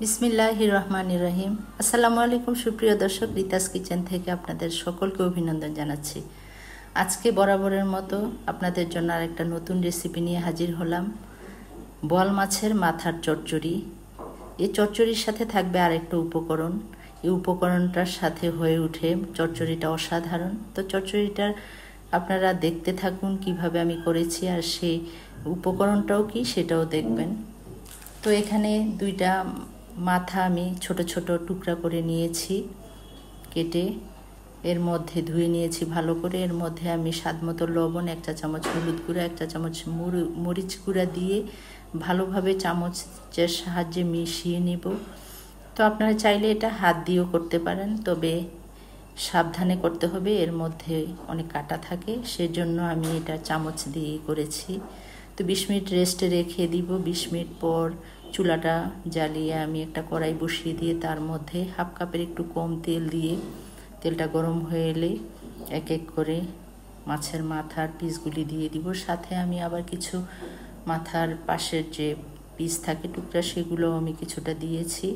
বিসমিল্লাহির রহমানির রহিম। আসসালামু আলাইকুম সুপ্রিয় দর্শক, রিতাস কিচেন থেকে আপনাদের সকলকে অভিনন্দন জানাচ্ছি। আজকে বরাবরের মতো আপনাদের জন্য আরেকটা নতুন রেসিপি নিয়ে হাজির হলাম। বোয়াল মাছের মাথার চচ্চড়ি। এই চচ্চড়ির সাথে থাকবে আরেকটা উপকরণ। এই উপকরণটার সাথে হয়ে উঠে চচ্চড়িটা অসাধারণ। তো চচ্চড়িটার আপনারা দেখতে থাকুন কিভাবে আমি করেছি, আর সেই উপকরণটাও কি সেটাও দেখবেন। তো এখানে দুইটা মাথা আমি ছোট ছোট টুকরা করে নিয়েছি, কেটে এর মধ্যে ধুয়ে নিয়েছি ভালো করে। এর মধ্যে আমি স্বাদমতো লবণ, 1 চা চামচ হলুদ গুঁড়া, 1 চা চামচ মরিচ গুঁড়া দিয়ে ভালোভাবে চামচের সাহায্যে মিশিয়ে নেব। তো আপনারা চাইলে এটা হাত দিয়েও করতে পারেন, তবে সাবধানে করতে হবে, এর মধ্যে অনেক কাঁটা থাকে, সেজন্য আমি এটা চামচ দিয়েই করেছি। তো 20 মিনিট রেস্টে রেখে দিব। 20 মিনিট পর চুলাটা জ্বালিয়ে আমি একটা কড়াই বসিয়ে দিয়ে তার মধ্যে 1/2 কাপের একটু কম তেল দিয়ে, তেলটা গরম হয়ে এলে এক এক করে মাছের মাথার পিসগুলি দিয়ে দিব। সাথে আমি আবার কিছু মাথার পাশের যে পিস থাকে টুকরা, সেগুলো আমি কিছুটা দিয়েছি।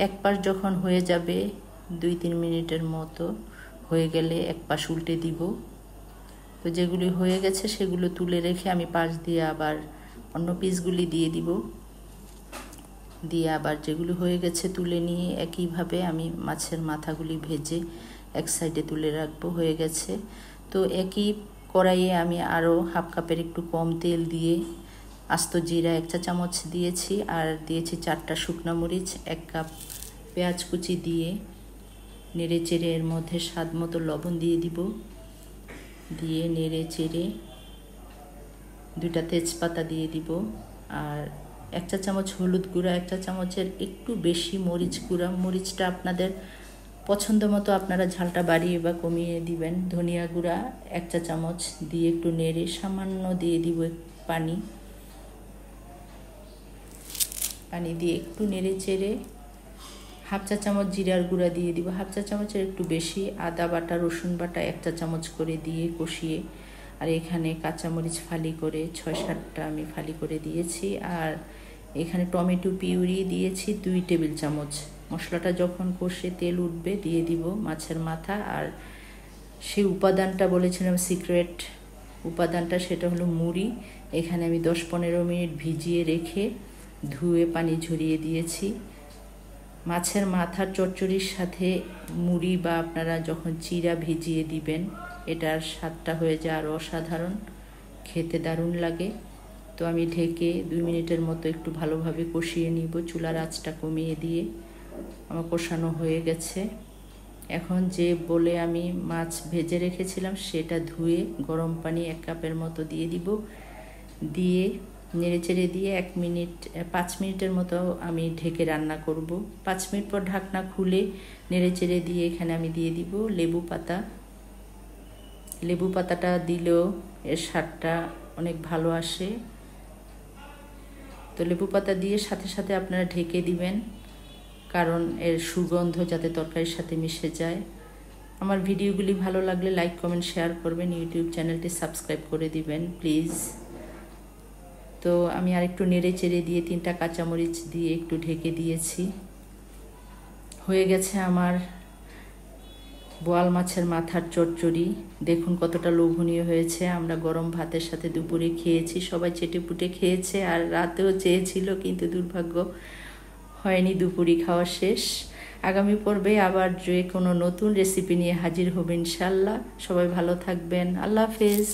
এক পাশ যখন হয়ে যাবে 2-3 মিনিটের মতো হয়ে গেলে এক পাশ উল্টে দিব। তো যেগুলি হয়ে গেছে সেগুলো তুলে রেখে আমি পাশ দিয়ে আবার অন্য পিসগুলি দিয়ে দিব। দিয়ে আবার যেগুলো হয়ে গেছে তুলে নিয়ে একইভাবে আমি মাছের মাথাগুলি ভেজে এক সাইডে তুলে রাখবো। হয়ে গেছে। তো একই কড়াইয়ে আমি আরও 1/2 কাপের একটু কম তেল দিয়ে আস্ত জিরা 1 চা চামচ দিয়েছি, আর দিয়েছি 4টা শুকনো মরিচ, 1 কাপ পেঁয়াজ কুচি দিয়ে নেড়ে চেড়ে এর মধ্যে স্বাদ মতো লবণ দিয়ে দিব। দিয়ে নেড়ে চেড়ে 2টা তেজপাতা দিয়ে দিব, আর 1 চা চামচ হলুদ গুঁড়া, 1 চা চামচের একটু বেশি মরিচ গুঁড়া। মরিচটা আপনাদের পছন্দ মতো আপনারা ঝালটা বাড়িয়ে বা কমিয়ে দিবেন। ধনিয়া গুঁড়া 1 চা চামচ দিয়ে একটু নেড়ে সামান্য দিয়ে দিব পানি দিয়ে একটু নেড়ে চেড়ে 1/2 চা চামচ জিরার গুঁড়া দিয়ে দিব, 1/2 চা চামচের একটু বেশি আদা বাটা, রসুন বাটা 1 চা চামচ করে দিয়ে কষিয়ে, আর এখানে কাঁচামরিচ ফালি করে 6-7টা আমি ফালি করে দিয়েছি, আর এখানে টমেটো পিউরি দিয়েছি 2 টেবিল চামচ। মশলাটা যখন কষে তেল উঠবে দিয়ে দিব মাছের মাথা। আর সেই উপাদানটা বলেছিলাম সিক্রেট উপাদানটা, সেটা হলো মুড়ি। এখানে আমি 10-15 মিনিট ভিজিয়ে রেখে ধুয়ে পানি ঝরিয়ে দিয়েছি। মাছের মাথার চচ্চড়ির সাথে মুড়ি বা আপনারা যখন চিড়া ভিজিয়ে দিবেন, এটার স্বাদটা হয়ে যায় আরও অসাধারণ, খেতে দারুণ লাগে। তো আমি ঢেকে 2 মিনিটের মতো একটু ভালোভাবে কষিয়ে নিব, চুলার আঁচটা কমিয়ে দিয়ে। আমার কষানো হয়ে গেছে। এখন যে বলে আমি মাছ ভেজে রেখেছিলাম সেটা ধুয়ে গরম পানি 1 কাপের মতো দিয়ে দিব। দিয়ে নেড়েচেড়ে দিয়ে 5 মিনিটের মতো আমি ঢেকে রান্না করব। 5 মিনিট পর ঢাকনা খুলে নেড়েচেড়ে দিয়ে এখানে আমি দিয়ে দিব লেবু পাতা। লেবু পাতাটা দিলেও এর স্বাদটা অনেক ভালো আসে। তো লেবু পাতা দিয়ে সাথে সাথে আপনারা ঢেকে দিবেন, কারণ এর সুগন্ধ যাতে তরকারির সাথে মিশে যায়। আমার ভিডিওগুলি ভালো লাগলে লাইক, কমেন্ট, শেয়ার করবেন। ইউটিউব চ্যানেলটি সাবস্ক্রাইব করে দিবেন প্লিজ। তো আমি আরেকটু নেড়ে চেড়ে দিয়ে 3টা কাঁচামরিচ দিয়ে একটু ঢেকে দিয়েছি। হয়ে গেছে আমার বোয়াল মাছের মাথার চচ্চড়ি। দেখুন কতটা লোভনীয় হয়েছে। আমরা গরম ভাতের সাথে দুপুরে খেয়েছি, সবাই চেটেপুটে খেয়েছে, আর রাতেও চেয়েছিল, কিন্তু দুর্ভাগ্য হয়নি, দুপুরি খাওয়া শেষ। আগামী পর্বে আবার যে কোনো নতুন রেসিপি নিয়ে হাজির হবে ইনশাল্লাহ। সবাই ভালো থাকবেন। আল্লাহ হাফেজ।